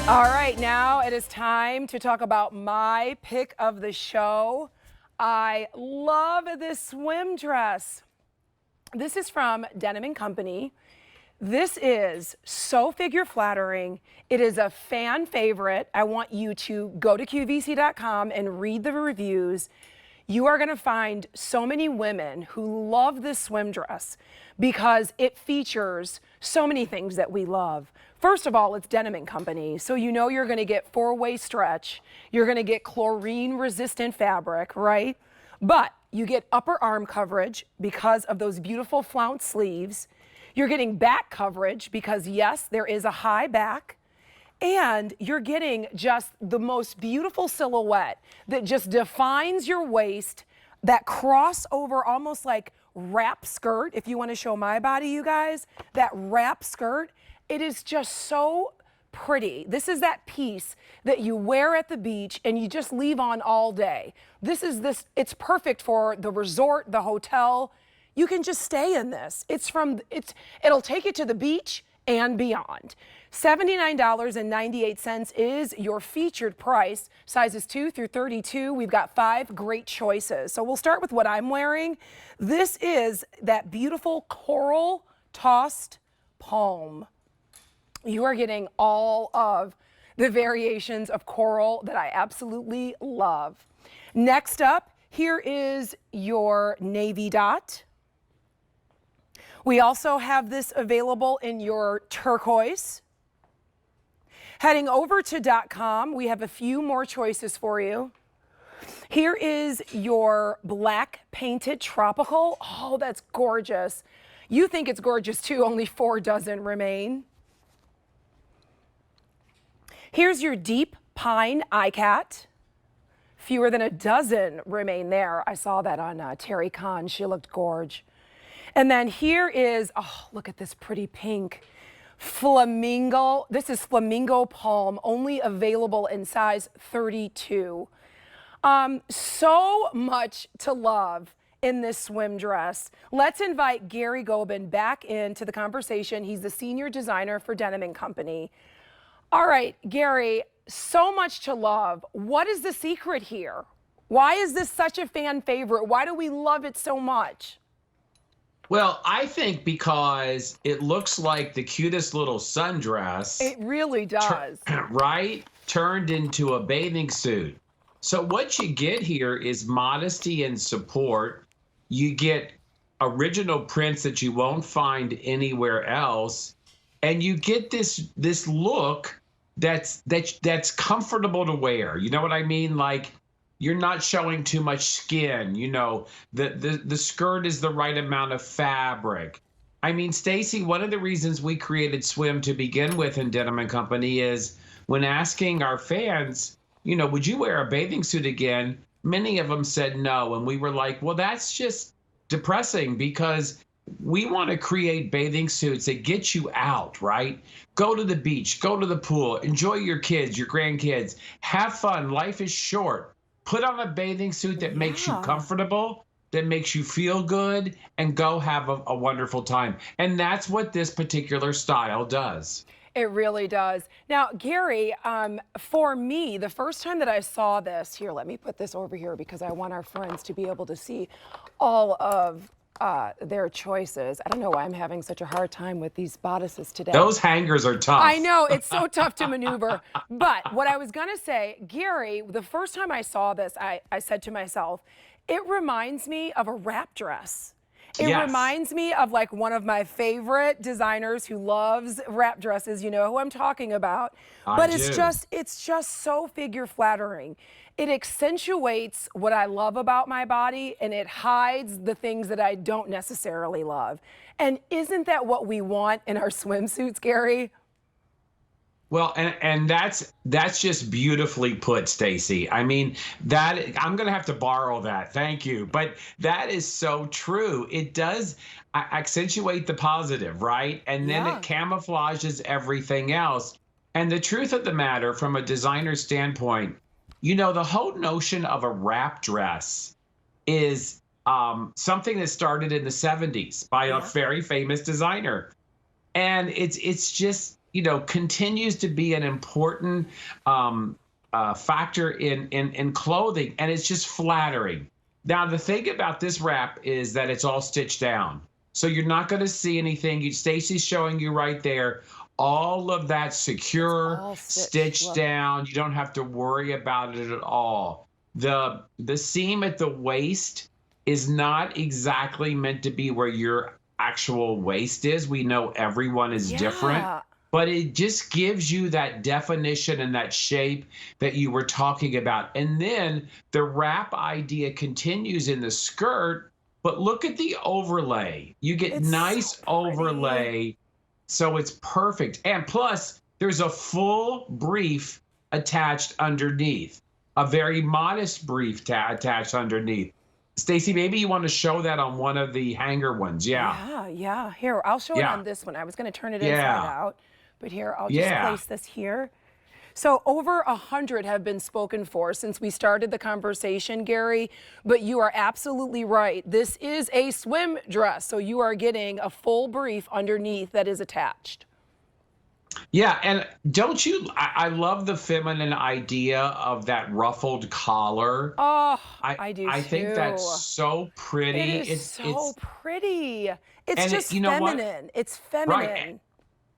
All right, now it is time to talk about my pick of the show. I love this swim dress. This is from Denim Company. This is so figure flattering. It is a fan favorite. I want you to go to QVC.com and read the reviews. You are going to find so many women who love this swim dress because it features so many things that we love. First of all, it's Denim Company, so you know you're going to get four-way stretch. You're going to get chlorine-resistant fabric, right? But you get upper arm coverage because of those beautiful flounce sleeves. You're getting back coverage because, yes, there is a high back. And you're getting just the most beautiful silhouette that just defines your waist, that crossover, almost like wrap skirt. If you want to show my body, you guys, that wrap skirt, it is just so pretty. This is that piece that you wear at the beach and you just leave on all day. It's perfect for the resort, the hotel. You can just stay in this. It'll take you to the beach and beyond. $79.98 is your featured price. Sizes 2 through 32. We've got 5 great choices. So we'll start with what I'm wearing. This is that beautiful coral tossed palm. You are getting all of the variations of coral that I absolutely love. Next up, here is your navy dot. We also have this available in your turquoise. Heading over to .com, we have a few more choices for you. Here is your black painted tropical. Oh, that's gorgeous. You think it's gorgeous too, only 4 dozen remain. Here's your deep pine iCat. Fewer than a dozen remain there. I saw that on Terry Khan. She looked gorge. And then here is, oh, look at this pretty pink flamingo. This is flamingo palm, only available in size 32. So much to love in this swim dress. Let's invite Gary Gobin back into the conversation. He's the senior designer for Denim Company. All right, Gary, so much to love. What is the secret here? Why is this such a fan favorite? Why do we love it so much? Well, I think because it looks like the cutest little sundress. It really does. Right? Turned into a bathing suit. So what you get here is modesty and support. You get original prints that you won't find anywhere else. And you get this look that's comfortable to wear. You know what I mean? Like, you're not showing too much skin. You know, the skirt is the right amount of fabric. I mean, Stacy, one of the reasons we created swim to begin with in Denim Company is when asking our fans, you know, would you wear a bathing suit again? Many of them said no. And we were like, well, that's just depressing because we want to create bathing suits that get you out, right? Go to the beach, go to the pool, enjoy your kids, your grandkids, have fun. Life is short. Put on a bathing suit that makes you comfortable, that makes you feel good, and go have a wonderful time. And that's what this particular style does. It really does. Now, Gary, for me, the first time that I saw this, here, let me put this over here because I want our friends to be able to see all of their choices. I don't know why I'm having such a hard time with these bodices today. Those hangers are tough. I know, it's so tough to maneuver. But what I was gonna say, Gary, the first time I saw this, I said to myself, it reminds me of a wrap dress. It reminds me of like one of my favorite designers who loves wrap dresses. You know who I'm talking about. But it's just so figure flattering. It accentuates what I love about my body and it hides the things that I don't necessarily love. And isn't that what we want in our swimsuits, Gary? Well, and that's just beautifully put, Stacy. I mean, that I'm going to have to borrow that. Thank you. But that is so true. It does accentuate the positive, right? And then it camouflages everything else. And the truth of the matter, from a designer standpoint, you know, the whole notion of a wrap dress is something that started in the 70s by a very famous designer. And it's just, continues to be an important factor in clothing, and it's just flattering. Now, the thing about this wrap is that it's all stitched down. So you're not going to see anything. Stacy's showing you right there. All of that secure, stitched down. You don't have to worry about it at all. The seam at the waist is not exactly meant to be where your actual waist is. We know everyone is different, but it just gives you that definition and that shape that you were talking about. And then the wrap idea continues in the skirt, but look at the overlay. You get nice overlay, so it's perfect. And plus, there's a full brief attached underneath, a very modest brief attached underneath. Stacy, maybe you want to show that on one of the hanger ones. Yeah. Here, I'll show it on this one. I was going to turn it inside out, but here, I'll just place this here. So over 100 have been spoken for since we started the conversation, Gary, but you are absolutely right. This is a swim dress, so you are getting a full brief underneath that is attached. Yeah, and don't you, I love the feminine idea of that ruffled collar. Oh, I do too. I think that's so pretty. It's so pretty. It's just feminine. It's feminine. Right.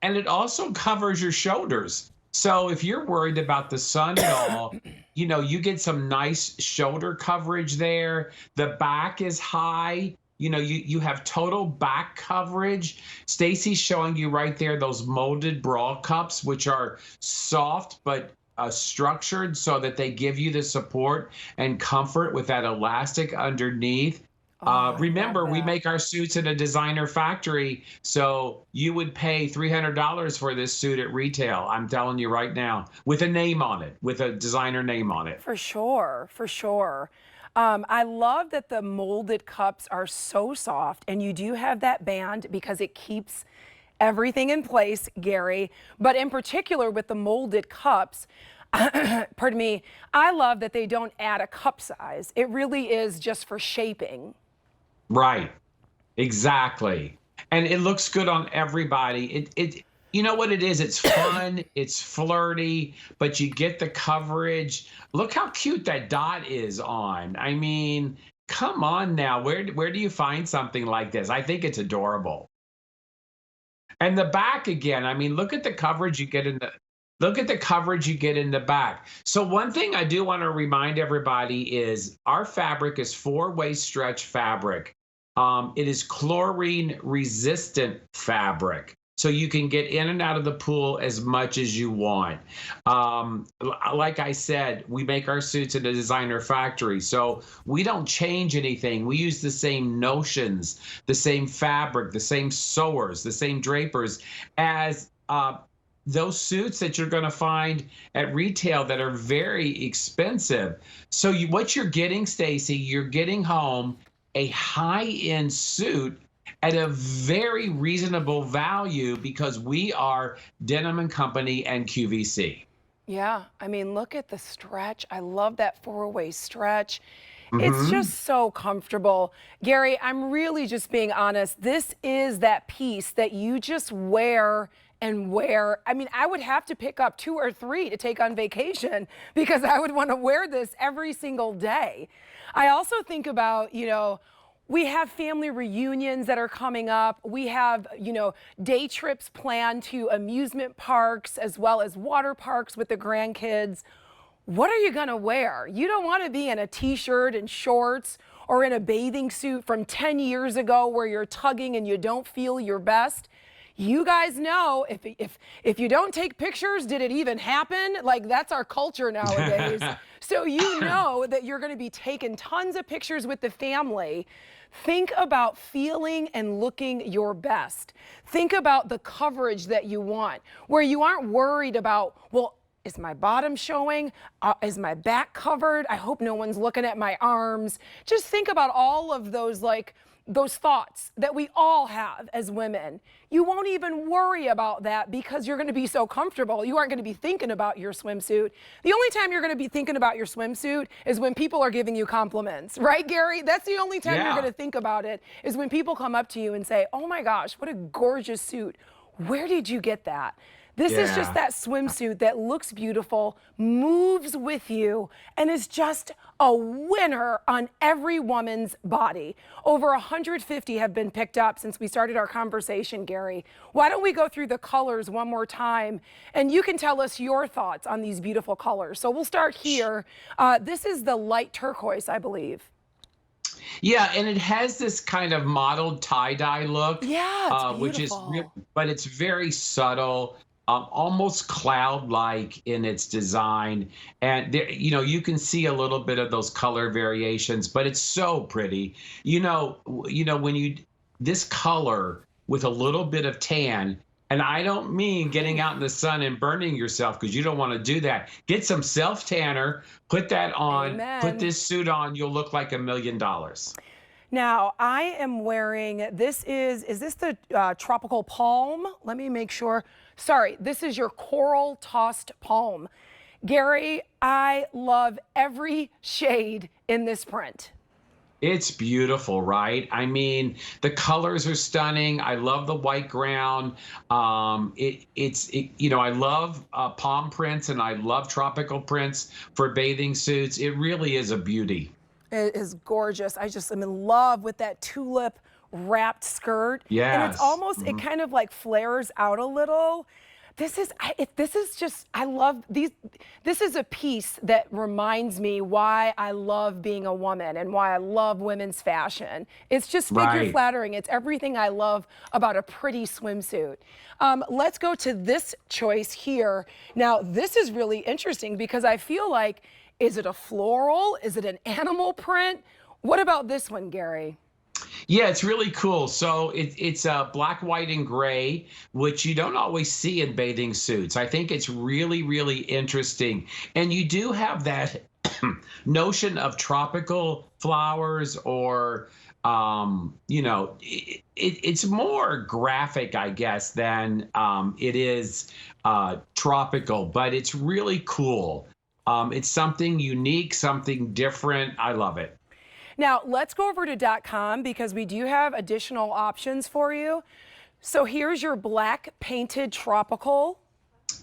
And it also covers your shoulders. So if you're worried about the sun at all, you get some nice shoulder coverage there. The back is high. You have total back coverage. Stacy's showing you right there those molded bra cups, which are soft but structured so that they give you the support and comfort with that elastic underneath. Remember, we make our suits in a designer factory, so you would pay $300 for this suit at retail. I'm telling you right now, with a name on it, with a designer name on it. For sure, for sure. I love that the molded cups are so soft, and you do have that band because it keeps everything in place, Gary. But in particular with the molded cups, pardon me, I love that they don't add a cup size. It really is just for shaping. Right, exactly. And it looks good on everybody. You know what it is? It's fun, it's flirty, but you get the coverage. Look how cute that dot is on. I mean, come on now. Where do you find something like this? I think it's adorable. And the back again, I mean, look at the coverage you get in the back. So one thing I do want to remind everybody is our fabric is 4-way stretch fabric. It is chlorine resistant fabric. So you can get in and out of the pool as much as you want. Like I said, we make our suits in a designer factory, so we don't change anything. We use the same notions, the same fabric, the same sewers, the same drapers as those suits that you're going to find at retail that are very expensive. So what you're getting, Stacy, you're getting home a high-end suit at a very reasonable value because we are Denim Company and QVC. Yeah, I mean, look at the stretch. I love that 4-way stretch. It's just so comfortable. Gary, I'm really just being honest. This is that piece that you just wear and wear. I mean, I would have to pick up 2 or 3 to take on vacation because I would want to wear this every single day. I also think about, we have family reunions that are coming up. We have, day trips planned to amusement parks as well as water parks with the grandkids. What are you gonna wear? You don't wanna be in a t-shirt and shorts or in a bathing suit from 10 years ago where you're tugging and you don't feel your best. You guys know if you don't take pictures, did it even happen? Like, that's our culture nowadays. So you know that you're going to be taking tons of pictures with the family. Think about feeling and looking your best. Think about the coverage that you want, where you aren't worried about, well, is my bottom showing? Is my back covered? I hope no one's looking at my arms. Just think about all of those, those thoughts that we all have as women. You won't even worry about that because you're going to be so comfortable. You aren't going to be thinking about your swimsuit. The only time you're going to be thinking about your swimsuit is when people are giving you compliments, right, Gary? That's the only time you're going to think about it, is when people come up to you and say, oh my gosh, what a gorgeous suit. Where did you get that? This is just Yeah. that swimsuit that looks beautiful, moves with you, and is just a winner on every woman's body. Over 150 have been picked up since we started our conversation, Gary. Why don't we go through the colors one more time, and you can tell us your thoughts on these beautiful colors. So we'll start here. This is the light turquoise, I believe. Yeah, and it has this kind of mottled tie-dye look, Yeah, it's which is beautiful. but it's very subtle, almost cloud-like in its design. And there, you can see a little bit of those color variations, but it's so pretty. When you this color with a little bit of tan, and I don't mean getting out in the sun and burning yourself because you don't want to do that. Get some self tanner, put that on, put Amen. this suit on, you'll look like $1 million. Now, I am wearing, is this the tropical palm? Let me make sure. Sorry, this is your coral tossed palm. Gary, I love every shade in this print. It's beautiful, right? I mean, the colors are stunning. I love the white ground. I love palm prints and I love tropical prints for bathing suits. It really is a beauty. It is gorgeous. I just am in love with that tulip wrapped skirt. And it's Yes. almost, it kind of like flares out a little. I love these. This is a piece that reminds me why I love being a woman and why I love women's fashion. It's just figure Right. flattering. It's everything I love about a pretty swimsuit. Let's go to this choice here. Now, this is really interesting because I feel like, is it a floral? Is it an animal print? What about this one, Gary? Yeah, it's really cool. So it's black, white, and gray, which you don't always see in bathing suits. I think it's really, really interesting. And you do have that notion of tropical flowers or, it's more graphic, I guess, than it is tropical, but it's really cool. It's something unique, something different. I love it. Now, let's go over to .com because we do have additional options for you. So here's your black painted tropical.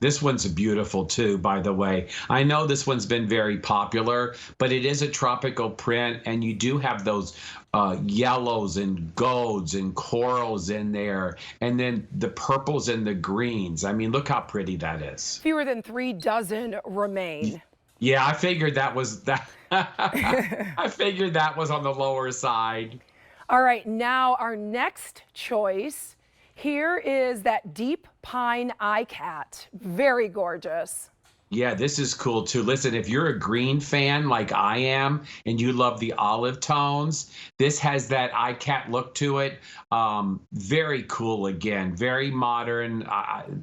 This one's beautiful too, by the way. I know this one's been very popular, but it is a tropical print, and you do have those yellows and golds and corals in there, and then the purples and the greens. I mean, look how pretty that is. Fewer than 3 dozen remain. Yeah, I figured that was that. I figured that was on the lower side. All right, now our next choice. Here is that deep pine eye cat. Very gorgeous. Yeah, this is cool too. Listen, if you're a green fan like I am and you love the olive tones, this has that iCat look to it. Very cool again, very modern.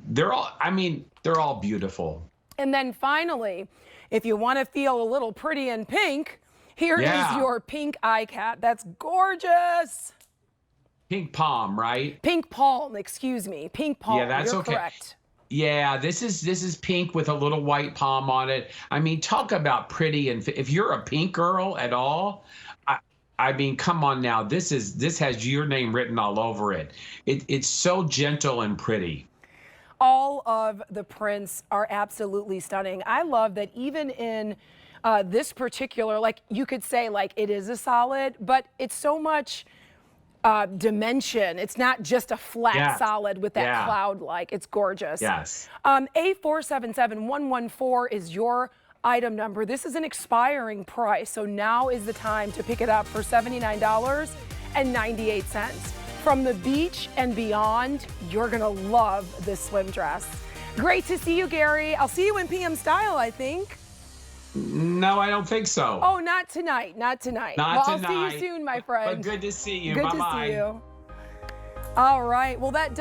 They're all beautiful. And then finally, if you want to feel a little pretty in pink, here is Yeah. your pink eye cat. That's gorgeous. Pink palm, right? Pink palm, excuse me. Pink palm. Yeah, that's You're okay. correct. Yeah, this is pink with a little white palm on it. I mean, talk about pretty, and if you're a pink girl at all, I mean, come on now. This has your name written all over it. It's so gentle and pretty. All of the prints are absolutely stunning. I love that even in this particular, like you could say like it is a solid, but it's so much dimension. It's not just a flat Yeah. solid with that Yeah. cloud-like. It's gorgeous. Yes. A477114 is your item number. This is an expiring price, so now is the time to pick it up for $79.98. From the beach and beyond, you're gonna love this swim dress. Great to see you, Gary. I'll see you in PM Style, I think. No, I don't think so. Oh, not tonight, not tonight. Not Well, tonight. I'll see you soon, my friend. But good to see you. Good Bye-bye. to see you. All right, well, that